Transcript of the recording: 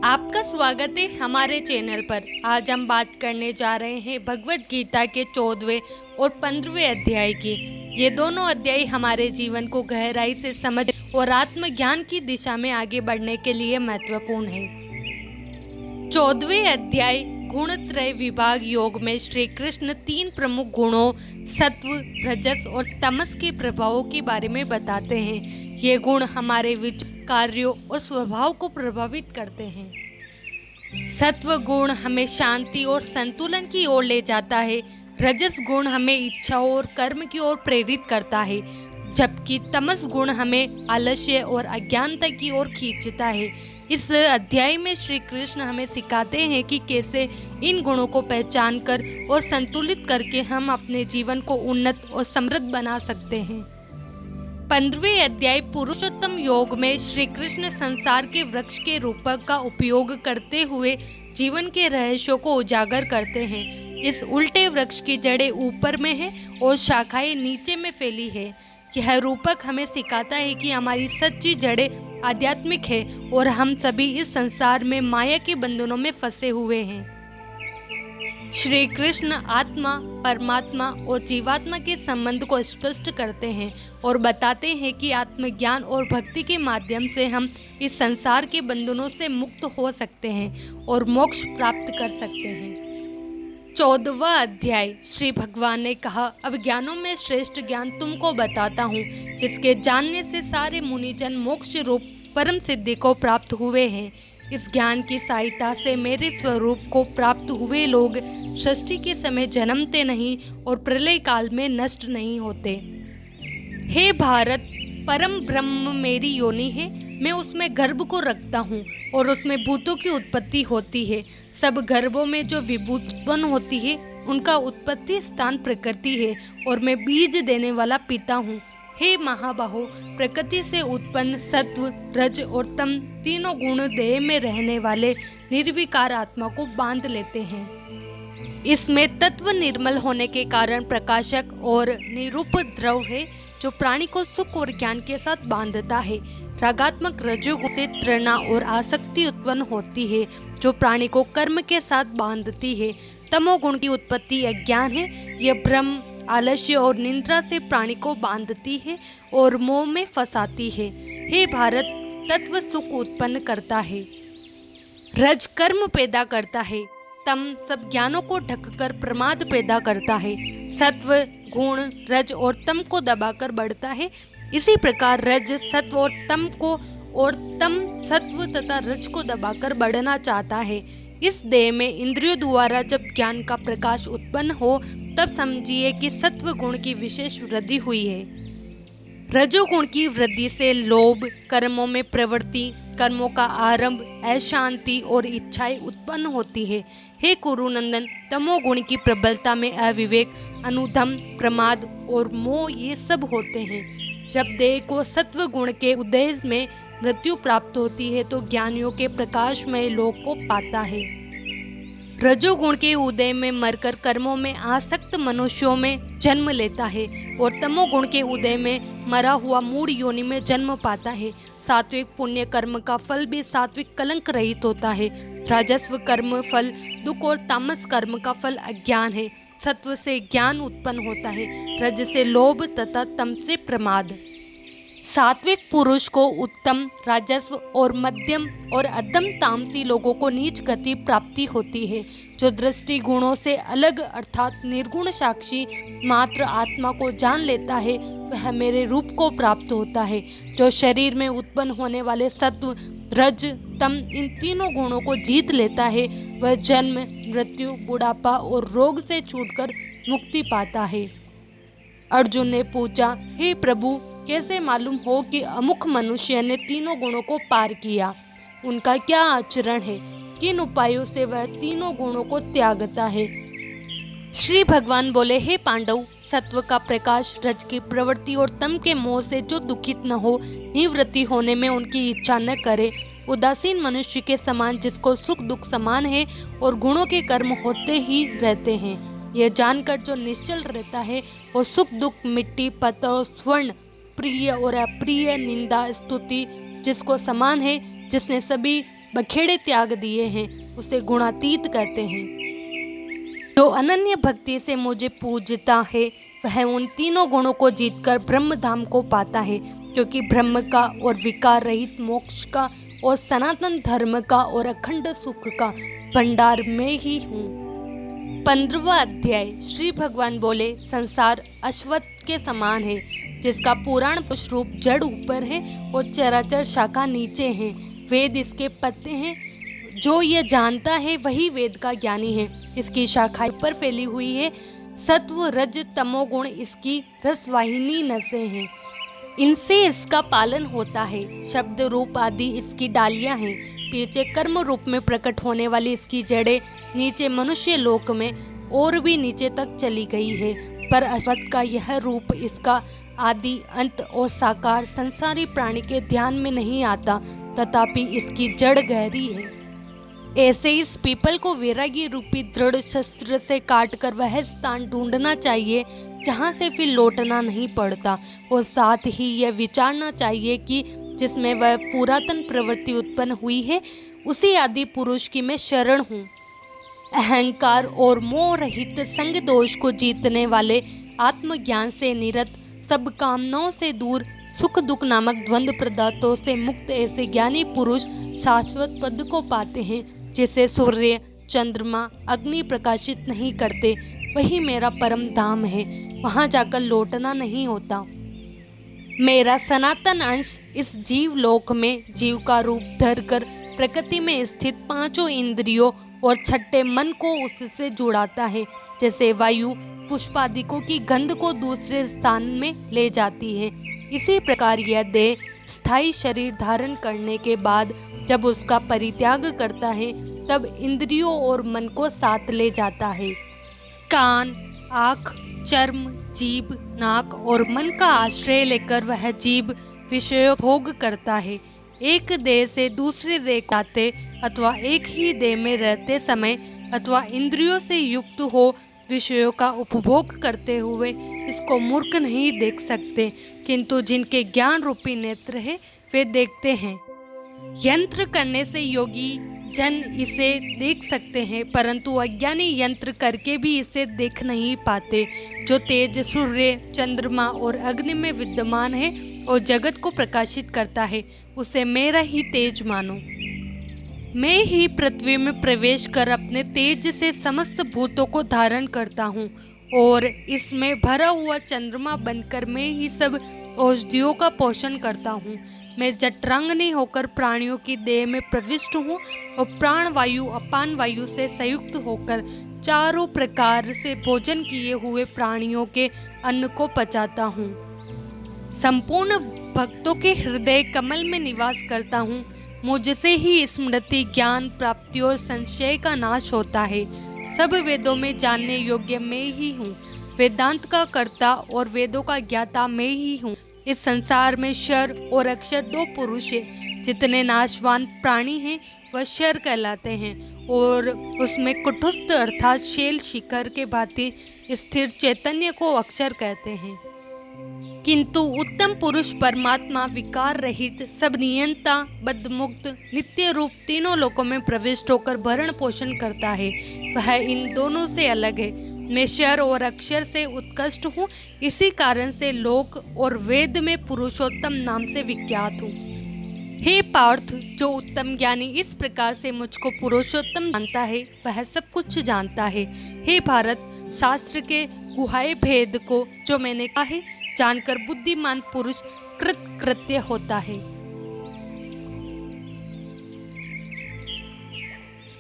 आपका स्वागत है हमारे चैनल पर। आज हम बात करने जा रहे हैं भगवत गीता के 14वें और 15वें अध्याय की। ये दोनों अध्याय हमारे जीवन को गहराई से समझ और आत्मज्ञान की दिशा में आगे बढ़ने के लिए महत्वपूर्ण है। 14वें अध्याय गुणत्रय विभाग योग में श्री कृष्ण 3 प्रमुख गुणों सत्व, रजस और तमस के प्रभावों के बारे में बताते हैं। ये गुण हमारे विचार, कार्यों और स्वभाव को प्रभावित करते हैं। सत्व गुण हमें शांति और संतुलन की ओर ले जाता है। रजस गुण हमें इच्छाओं और कर्म की ओर प्रेरित करता है, जबकि तमस गुण हमें आलस्य और अज्ञानता की ओर खींचता है। इस अध्याय में श्री कृष्ण हमें सिखाते हैं कि कैसे इन गुणों को पहचान कर और संतुलित करके हम अपने जीवन को उन्नत और समृद्ध बना सकते हैं। 15वें अध्याय पुरुषोत्तम योग में श्री कृष्ण संसार के वृक्ष के रूपक का उपयोग करते हुए जीवन के रहस्यों को उजागर करते हैं। इस उल्टे वृक्ष की जड़ें ऊपर में है और शाखाएं नीचे में फैली है। यह रूपक हमें सिखाता है कि हमारी सच्ची जड़ें आध्यात्मिक है और हम सभी इस संसार में माया के बंधनों में फंसे हुए हैं। श्री कृष्ण आत्मा, परमात्मा और जीवात्मा के संबंध को स्पष्ट करते हैं और बताते हैं कि आत्मज्ञान और भक्ति के माध्यम से हम इस संसार के बंधनों से मुक्त हो सकते हैं और मोक्ष प्राप्त कर सकते हैं। 14वां अध्याय श्री भगवान ने कहा, अब ज्ञानों में श्रेष्ठ ज्ञान तुमको बताता हूँ, जिसके जानने से सारे मुनिजन मोक्ष रूप परम सिद्धि को प्राप्त हुए हैं। इस ज्ञान की सहायता से मेरे स्वरूप को प्राप्त हुए लोग सृष्टि के समय जन्मते नहीं और प्रलय काल में नष्ट नहीं होते। हे भारत, परम ब्रह्म मेरी योनि है। मैं उसमें गर्भ को रखता हूँ और उसमें भूतों की उत्पत्ति होती है। सब गर्भों में जो विभूत उत्पन्न होती है, उनका उत्पत्ति स्थान प्रकृति है और मैं बीज देने वाला पिता हूँ। हे महाबाहो, प्रकृति से उत्पन्न सत्व, रज और तम तीनों गुण देह में रहने वाले निर्विकार आत्मा को बांध लेते हैं। इसमें तत्व निर्मल होने के कारण प्रकाशक और निरूप द्रव है, जो प्राणी को सुख और ज्ञान के साथ बांधता है। रागात्मक रजोगुण से तृष्णा और आसक्ति उत्पन्न होती है, जो प्राणी को कर्म के साथ बांधती है। तमोगुण की उत्पत्ति अज्ञान है। यह भ्रम, आलस्य और निंद्रा से प्राणी को बांधती है और मोह में फंसाती है। हे भारत, तत्व सुख उत्पन्न करता है, रज कर्म पैदा करता है, तम सब ज्ञानों को ढककर प्रमाद पैदा करता है। सत्व गुण रज और तम को दबाकर बढ़ता है। इसी प्रकार रज सत्व और तम को और तम सत्व तथा रज को दबाकर बढ़ना चाहता है। इस देह में इंद्रियों द्वारा जब ज्ञान का प्रकाश उत्पन्न हो, तब समझिए कि सत्व गुण की विशेष वृद्धि हुई है। रजोगुण की वृद्धि से लोभ, कर्मों में प्रवृत्ति, कर्मों का आरंभ, अशांति और इच्छाएं उत्पन्न होती है। हे कुरुनंदन, तमोगुण की प्रबलता में अविवेक, अनुधम, प्रमाद और मोह ये सब होते हैं। जब देह को सत्व गुण के उदय में मृत्यु प्राप्त होती है, तो ज्ञानियों के प्रकाशमय लोक को पाता है। रजोगुण के उदय में मरकर कर्मों में आसक्त मनुष्यों में जन्म लेता है और तमोगुण के उदय में मरा हुआ मूढ़ योनि में जन्म पाता है। सात्विक पुण्य कर्म का फल भी सात्विक कलंक रहित होता है। राजस्व कर्म फल दुख और तामस कर्म का फल अज्ञान है। सत्व से ज्ञान उत्पन्न होता है, रज से लोभ तथा तम से प्रमाद। सात्विक पुरुष को उत्तम राजस्व और मध्यम और अधम तामसी लोगों को नीच गति प्राप्ति होती है। जो दृष्टि गुणों से अलग अर्थात निर्गुण साक्षी मात्र आत्मा को जान लेता है, वह मेरे रूप को प्राप्त होता है। जो शरीर में उत्पन्न होने वाले सत्व, रज, तम इन तीनों गुणों को जीत लेता है, वह जन्म, मृत्यु, बुढ़ापा और रोग से छूटकर मुक्ति पाता है। अर्जुन ने पूछा, हे प्रभु, कैसे मालूम हो कि अमुक मनुष्य ने तीनों गुणों को पार किया? उनका क्या आचरण है? किन उपायों से वह तीनों गुणों को त्यागता है? श्री भगवान बोले, हे पांडव, सत्व का प्रकाश, रज की प्रवृत्ति और तम के मोह से जो दुखित न हो, निवृत्ति होने में उनकी इच्छा न करे, उदासीन मनुष्य के समान जिसको सुख दुख समान है और गुणों के कर्म होते ही रहते हैं, यह जानकर जो निश्चल रहता है और सुख दुख, मिट्टी, पत्थर और स्वर्ण, प्रिय और अप्रिय, निंदा स्तुति जिसको समान है, जिसने सभी बखेड़े त्याग दिए हैं उसे गुणातीत कहते हैं। जो अनन्य भक्ति से मुझे पूजता है वह उन तीनों गुणों को जीतकर ब्रह्म धाम को पाता है, क्योंकि ब्रह्म का और विकार रहित मोक्ष का और सनातन धर्म का और अखंड सुख का भंडार में ही हूँ। 15वां अध्याय। श्री भगवान बोले, संसार अश्वत्थ के समान है, जिसका पुराण पुरुष रूप जड़ ऊपर है और चराचर शाखा नीचे है। वेद इसके पत्ते हैं, जो यह जानता है वही वेद का ज्ञानी है। इसकी शाखाएं पर फैली हुई है, सत्व रज तमोगुण इसकी रसवाहिनी नसें हैं, इनसे इसका पालन होता है। शब्द रूप आदि इसकी डालियां हैं, पीछे कर्म रूप में प्रकट होने वाली इसकी जड़ें नीचे मनुष्य लोक में और भी नीचे तक चली गई है। पर अश्वत्थ का यह रूप इसका आदि अंत और साकार संसारी प्राणी के ध्यान में नहीं आता, तथापि इसकी जड़ गहरी है। ऐसे इस पीपल को वैरागी रूपी दृढ़ शस्त्र से काटकर वह स्थान ढूंढना चाहिए जहाँ से फिर लौटना नहीं पड़ता, और साथ ही यह विचारना चाहिए कि जिसमें वह पुरातन प्रवृत्ति उत्पन्न हुई है उसी आदि पुरुष की मैं शरण हूँ। अहंकार और मोह रहित संग दोष को जीतने वाले, आत्मज्ञान से निरत, सब कामनाओं से दूर, सुख दुख नामक द्वंद्व पदार्थों से मुक्त ऐसे ज्ञानी पुरुष शाश्वत पद को पाते हैं, जिसे सूर्य चंद्रमा अग्नि प्रकाशित नहीं करते। वही मेरा परम धाम है, वहाँ जाकर लौटना नहीं होता। मेरा सनातन अंश इस जीव लोक में जीव का रूप धरकर प्रकृति में स्थित पांचों इंद्रियों और छठे मन को उससे जुड़ाता है। जैसे वायु पुष्पादिकों की गंध को दूसरे स्थान में ले जाती है, इसी प्रकार यह देह स्थायी शरीर धारण करने के बाद जब उसका परित्याग करता है तब इंद्रियों और मन को साथ ले जाता है। कान, आँख, चर्म, जीभ, नाक और मन का आश्रय लेकर वह जीव विषय भोग करता है। एक देह से दूसरे देह जाते अथवा एक ही देह में रहते समय अथवा इंद्रियों से युक्त हो विषयों का उपभोग करते हुए इसको मूर्ख नहीं देख सकते, किंतु जिनके ज्ञान रूपी नेत्र है वे देखते हैं। यंत्र करने से योगी जन इसे देख सकते हैं, परंतु अज्ञानी यंत्र करके भी इसे देख नहीं पाते। जो तेज सूर्य चंद्रमा और अग्नि में विद्यमान है और जगत को प्रकाशित करता है, उसे मेरा ही तेज मानो। मैं ही पृथ्वी में प्रवेश कर अपने तेज से समस्त भूतों को धारण करता हूँ, और इसमें भरा हुआ चंद्रमा बनकर मैं ही सब औषधियों का पोषण करता हूँ। मैं जठरांगनी होकर प्राणियों की देह में प्रविष्ट हूँ और प्राण वायु अपान वायु से संयुक्त होकर चारों प्रकार से भोजन किए हुए प्राणियों के अन्न को पचाता हूँ। संपूर्ण भक्तों के हृदय कमल में निवास करता हूँ। मुझसे ही स्मृति ज्ञान प्राप्ति और संशय का नाश होता है। सब वेदों में जानने योग्य मैं ही हूँ। वेदांत का कर्ता और वेदों का ज्ञाता मैं ही हूँ। इस संसार में शर और अक्षर दो पुरुष हैं। जितने नाशवान प्राणी हैं वह शर कहलाते हैं, और उसमें कुटुस्थ अर्थात शैल शिखर के भांति स्थिर चैतन्य को अक्षर कहते हैं। किंतु उत्तम पुरुष परमात्मा विकार रहित सब नियंता बद्धमुक्त नित्य रूप तीनों लोकों में प्रविष्ट होकर भरण पोषण करता है। वह इन दोनों से अलग है। मैं शर और अक्षर से उत्कृष्ट हूँ, इसी कारण से लोक और वेद में पुरुषोत्तम नाम से विख्यात हूँ। हे पार्थ, जो उत्तम ज्ञानी इस प्रकार से मुझको पुरुषोत्तम जानता है वह सब कुछ जानता है। हे भारत, शास्त्र के गुहाए भेद को जो मैंने कहा है जानकर बुद्धिमान पुरुष कृतकृत्य होता है।